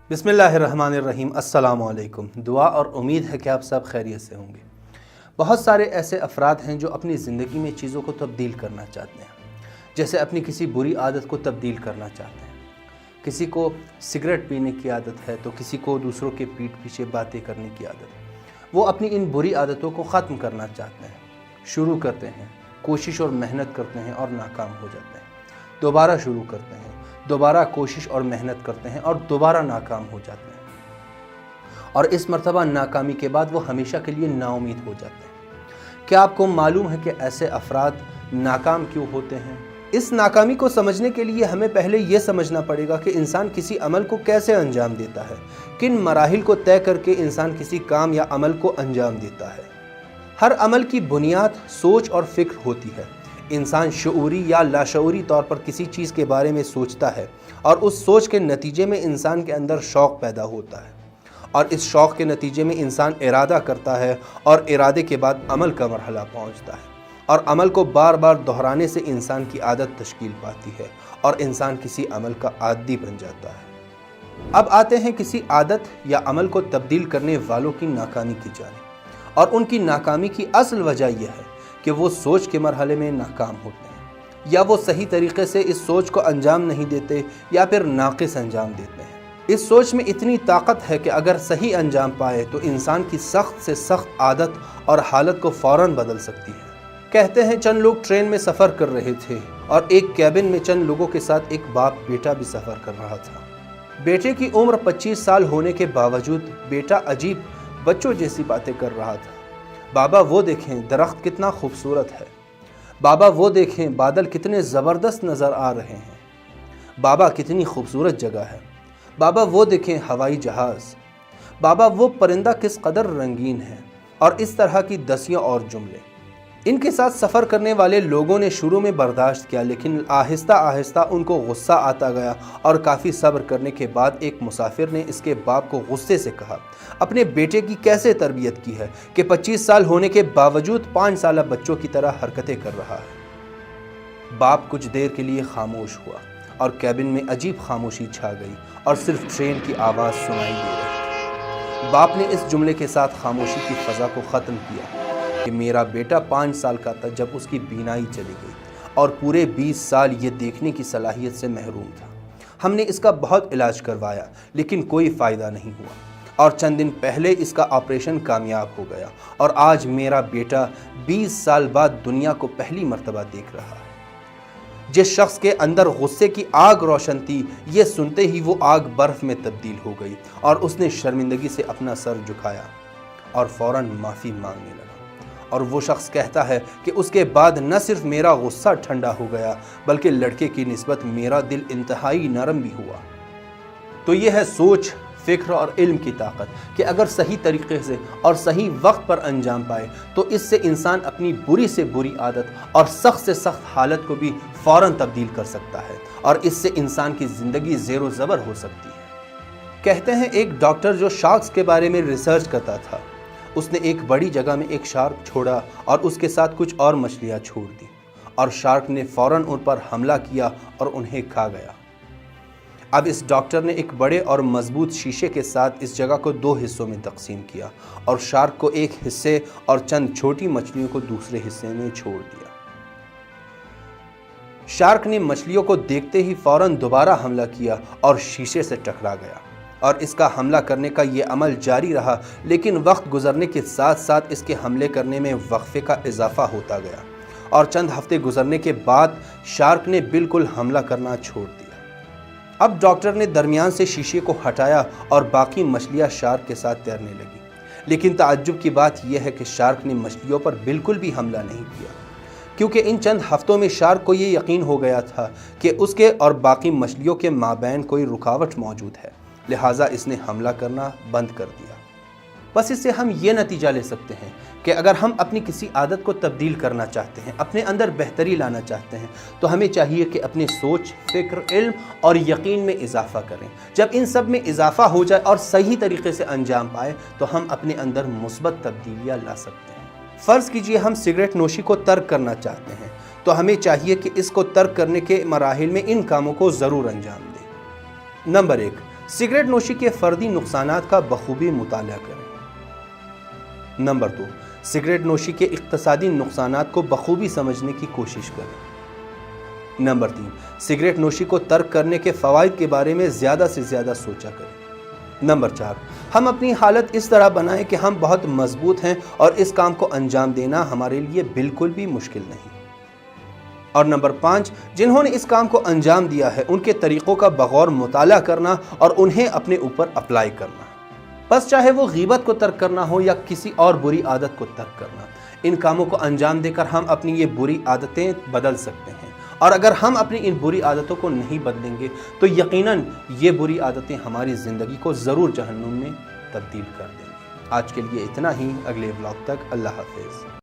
बिस्मिल्लाहिर्रहमानिर्रहीम। अस्सलाम वालेकुम। दुआ और उम्मीद है कि आप सब खैरियत से होंगे। बहुत सारे ऐसे अफराद हैं जो अपनी ज़िंदगी में चीज़ों को तब्दील करना चाहते हैं, जैसे अपनी किसी बुरी आदत को तब्दील करना चाहते हैं। किसी को सिगरेट पीने की आदत है तो किसी को दूसरों के पीठ पीछे बातें करने की आदत है। वो अपनी इन बुरी आदतों को ख़त्म करना चाहते हैं, शुरू करते हैं, कोशिश और मेहनत करते हैं और नाकाम हो जाते हैं। दोबारा शुरू करते हैं, दोबारा कोशिश और मेहनत करते हैं और दोबारा नाकाम हो जाते हैं। और इस मर्तबा नाकामी के बाद वो हमेशा के लिए नाउमीद हो जाते हैं। क्या आपको मालूम है कि ऐसे अफराद नाकाम क्यों होते हैं? इस नाकामी को समझने के लिए हमें पहले ये समझना पड़ेगा कि इंसान किसी अमल को कैसे अंजाम देता है, किन मराहिल को तय करके इंसान किसी काम या अमल को अंजाम देता है। हर अमल की बुनियाद सोच और फिक्र होती है। इंसान शऊरी या लाशऊरी तौर पर किसी चीज़ के बारे में सोचता है और उस सोच के नतीजे में इंसान के अंदर शौक़ पैदा होता है और इस शौक़ के नतीजे में इंसान इरादा करता है और इरादे के बाद अमल का मरहला पहुंचता है और अमल को बार बार दोहराने से इंसान की आदत तश्कील पाती है और इंसान किसी अमल का आदी बन जाता है। अब आते हैं किसी आदत या अमल को तब्दील करने वालों की नाकामी की जानिब, और उनकी नाकामी की असल वजह यह है कि वो सोच के मरहले में नाकाम होते हैं, या वो सही तरीके से इस सोच को अंजाम नहीं देते या फिर नाक़िस अंजाम देते हैं। इस सोच में इतनी ताकत है कि अगर सही अंजाम पाए तो इंसान की सख्त से सख्त आदत और हालत को फ़ौरन बदल सकती है। कहते हैं चंद लोग ट्रेन में सफ़र कर रहे थे और एक कैबिन में चंद लोगों के साथ एक बाप बेटा भी सफ़र कर रहा था। बेटे की उम्र 25 साल होने के बावजूद बेटा अजीब बच्चों जैसी बातें कर रहा था। बाबा वो देखें दरख्त कितना खूबसूरत है, बाबा वो देखें बादल कितने ज़बरदस्त नज़र आ रहे हैं, बाबा कितनी खूबसूरत जगह है, बाबा वो देखें हवाई जहाज़, बाबा वो परिंदा किस कदर रंगीन है, और इस तरह की दसियों और जुमले। इनके साथ सफ़र करने वाले लोगों ने शुरू में बर्दाश्त किया, लेकिन आहिस्ता आहिस्ता उनको गुस्सा आता गया और काफ़ी सब्र करने के बाद एक मुसाफिर ने इसके बाप को गुस्से से कहा, अपने बेटे की कैसे तरबियत की है कि 25 साल होने के बावजूद 5 साल बच्चों की तरह हरकतें कर रहा है। बाप कुछ देर के लिए खामोश हुआ और कैबिन में अजीब खामोशी छा गई और सिर्फ ट्रेन की आवाज़ सुनाई दे रही थी। बाप ने इस जुमले के साथ खामोशी की फ़ज़ा को ख़त्म किया कि मेरा बेटा 5 साल का था जब उसकी बीनाई चली गई और पूरे 20 साल ये देखने की सलाहियत से महरूम था। हमने इसका बहुत इलाज करवाया लेकिन कोई फ़ायदा नहीं हुआ और चंद दिन पहले इसका ऑपरेशन कामयाब हो गया और आज मेरा बेटा 20 साल बाद दुनिया को पहली मर्तबा देख रहा है। जिस शख्स के अंदर गुस्से की आग रोशन थी, ये सुनते ही वो आग बर्फ़ में तब्दील हो गई और उसने शर्मिंदगी से अपना सर झुकाया और फ़ौरन माफ़ी मांगने लगा। और वो शख्स कहता है कि उसके बाद न सिर्फ मेरा गुस्सा ठंडा हो गया बल्कि लड़के की निस्बत मेरा दिल इंतहाई नरम भी हुआ। तो ये है सोच, फ़िक्र और इल्म की ताकत कि अगर सही तरीके से और सही वक्त पर अंजाम पाए तो इससे इंसान अपनी बुरी से बुरी आदत और सख्त से सख्त हालत को भी फ़ौरन तब्दील कर सकता है और इससे इंसान की ज़िंदगी ज़ेरो ज़बर हो सकती है। कहते हैं एक डॉक्टर जो शार्क्स के बारे में रिसर्च करता था, उसने एक बड़ी जगह में एक शार्क छोड़ा और उसके साथ कुछ और मछलियाँ छोड़ दी और शार्क ने फ़ौरन उन पर हमला किया और उन्हें खा गया। अब इस डॉक्टर ने एक बड़े और मजबूत शीशे के साथ इस जगह को 2 हिस्सों में तकसीम किया और शार्क को एक हिस्से और चंद छोटी मछलियों को दूसरे हिस्से में छोड़ दिया। शार्क ने मछलियों को देखते ही फ़ौरन दोबारा हमला किया और शीशे से टकरा गया और इसका हमला करने का ये अमल जारी रहा, लेकिन वक्त गुजरने के साथ साथ इसके हमले करने में वक्फे का इजाफा होता गया और चंद हफ्ते गुजरने के बाद शार्क ने बिल्कुल हमला करना छोड़ दिया। अब डॉक्टर ने दरमियान से शीशे को हटाया और बाकी मछलियां शार्क के साथ तैरने लगी, लेकिन ताज्जुब की बात यह है कि शार्क ने मछलियों पर बिल्कुल भी हमला नहीं किया, क्योंकि इन चंद हफ्तों में शार्क को ये यकीन हो गया था कि उसके और बाकी मछलियों के माबैन कोई रुकावट मौजूद है, लिहाजा इसने हमला करना बंद कर दिया। बस इससे हम ये नतीजा ले सकते हैं कि अगर हम अपनी किसी आदत को तब्दील करना चाहते हैं, अपने अंदर बेहतरी लाना चाहते हैं, तो हमें चाहिए कि अपने सोच, फ़िक्र, इल्म और यकीन में इजाफ़ा करें। जब इन सब में इजाफ़ा हो जाए और सही तरीके से अंजाम पाए तो हम अपने अंदर मुस्बत तब्दीलियाँ ला सकते हैं। फ़र्ज़ कीजिए हम सिगरेट नोशी को तर्क करना चाहते हैं, तो हमें चाहिए कि इसको तर्क करने के मराहिल में इन कामों को ज़रूर अंजाम दें। नंबर 1, सिगरेट नोशी के फर्दी नुकसानात का बखूबी मुताला करें। नंबर 2, सिगरेट नोशी के इक्तसादी नुकसानात को बखूबी समझने की कोशिश करें। नंबर 3, सिगरेट नोशी को तर्क करने के फ़वाइद के बारे में ज़्यादा से ज़्यादा सोचा करें। नंबर 4, हम अपनी हालत इस तरह बनाएं कि हम बहुत मजबूत हैं और इस काम को अंजाम देना हमारे लिए बिल्कुल भी मुश्किल नहीं। और नंबर 5, जिन्होंने इस काम को अंजाम दिया है उनके तरीक़ों का बगौर मुताला करना और उन्हें अपने ऊपर अप्लाई करना। बस चाहे वो गीबत को तर्क करना हो या किसी और बुरी आदत को तर्क करना, इन कामों को अंजाम देकर हम अपनी ये बुरी आदतें बदल सकते हैं। और अगर हम अपनी इन बुरी आदतों को नहीं बदलेंगे तो यकीनन ये बुरी आदतें हमारी ज़िंदगी को ज़रूर जहन्नुम में तब्दील कर देंगी। आज के लिए इतना ही, अगले व्लॉग तक अल्लाह हाफ़िज़।